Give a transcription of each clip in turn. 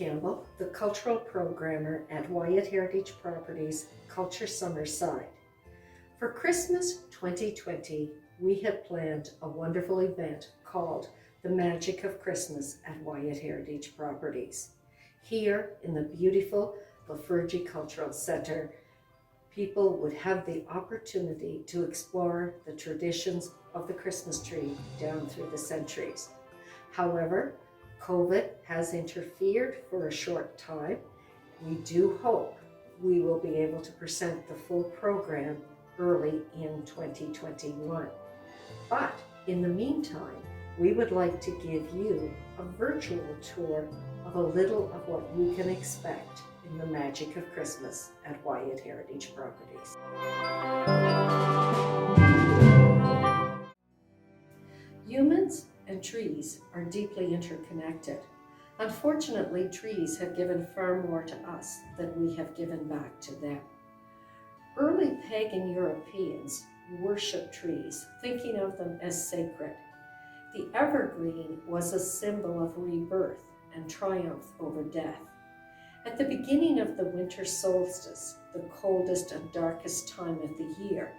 Campbell, the cultural programmer at Wyatt Heritage Properties Culture Summerside. For Christmas 2020, we have planned a wonderful event called The Magic of Christmas at Wyatt Heritage Properties. Here in the beautiful Lefurgey Cultural Centre, people would have the opportunity to explore the traditions of the Christmas tree down through the centuries. However, COVID has interfered for a short time. We do hope we will be able to present the full program early in 2021. But in the meantime, we would like to give you a virtual tour of a little of what you can expect in the magic of Christmas at Wyatt Heritage Properties. Humans and trees are deeply interconnected. Unfortunately, trees have given far more to us than we have given back to them. Early pagan Europeans worshipped trees, thinking of them as sacred. The evergreen was a symbol of rebirth and triumph over death. At the beginning of the winter solstice, the coldest and darkest time of the year,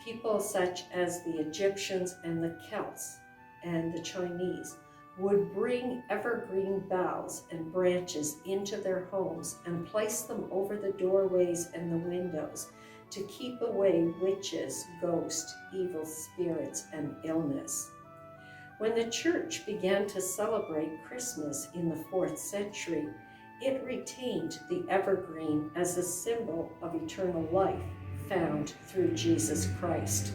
people such as the Egyptians and the Celts and the Chinese would bring evergreen boughs and branches into their homes and place them over the doorways and the windows to keep away witches, ghosts, evil spirits, and illness. When the church began to celebrate Christmas in the 4th century, it retained the evergreen as a symbol of eternal life found through Jesus Christ.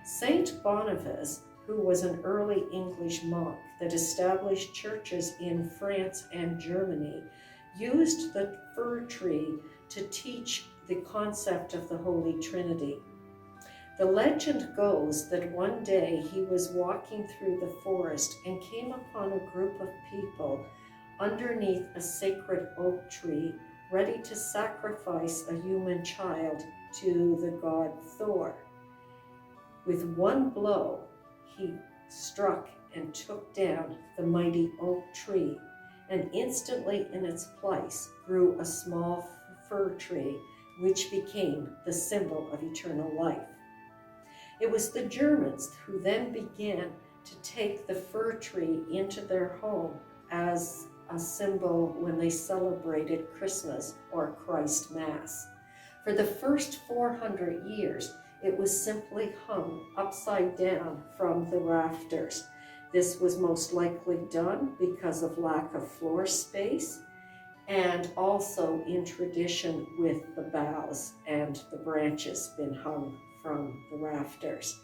Saint Boniface, who was an early English monk that established churches in France and Germany, used the fir tree to teach the concept of the Holy Trinity. The legend goes that one day he was walking through the forest and came upon a group of people underneath a sacred oak tree, ready to sacrifice a human child to the god Thor. With one blow, he struck and took down the mighty oak tree, and instantly in its place grew a small fir tree, which became the symbol of eternal life. It was the Germans who then began to take the fir tree into their home as a symbol when they celebrated Christmas or Christ Mass. For the first 400 years, it was simply hung upside down from the rafters. This was most likely done because of lack of floor space and also in tradition with the boughs and the branches being hung from the rafters.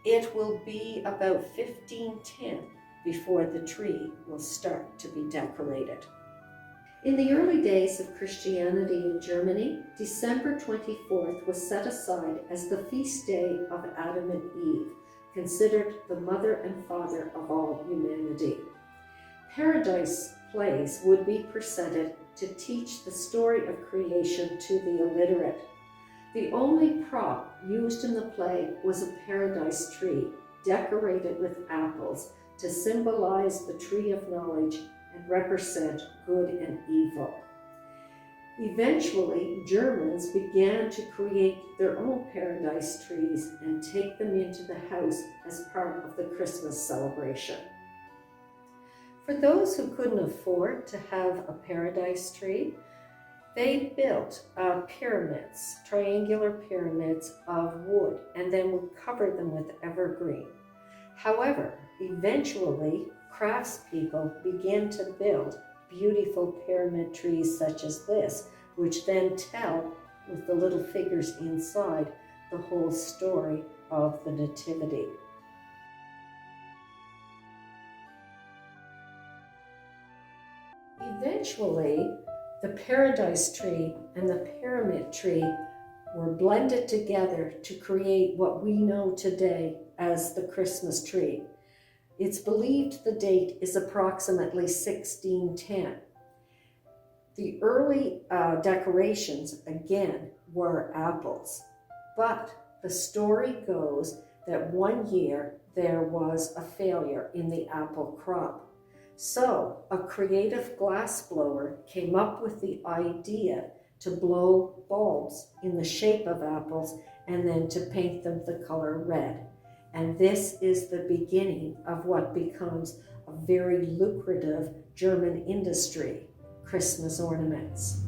It will be about 1510 before the tree will start to be decorated. In the early days of Christianity in Germany, December 24th was set aside as the feast day of Adam and Eve, considered the mother and father of all humanity. Paradise plays would be presented to teach the story of creation to the illiterate. The only prop used in the play was a paradise tree decorated with apples to symbolize the tree of knowledge and represent good and evil. Eventually, Germans began to create their own paradise trees and take them into the house as part of the Christmas celebration. For those who couldn't afford to have a paradise tree, they built pyramids, triangular pyramids of wood, and then would cover them with evergreen. However, eventually, craftspeople began to build beautiful pyramid trees such as this, which then tell, with the little figures inside, the whole story of the Nativity. Eventually, the paradise tree and the pyramid tree were blended together to create what we know today as the Christmas tree. It's believed the date is approximately 1610. The early decorations, again, were apples, but the story goes that one year there was a failure in the apple crop. So a creative glass blower came up with the idea to blow bulbs in the shape of apples and then to paint them the color red. And this is the beginning of what becomes a very lucrative German industry, Christmas ornaments.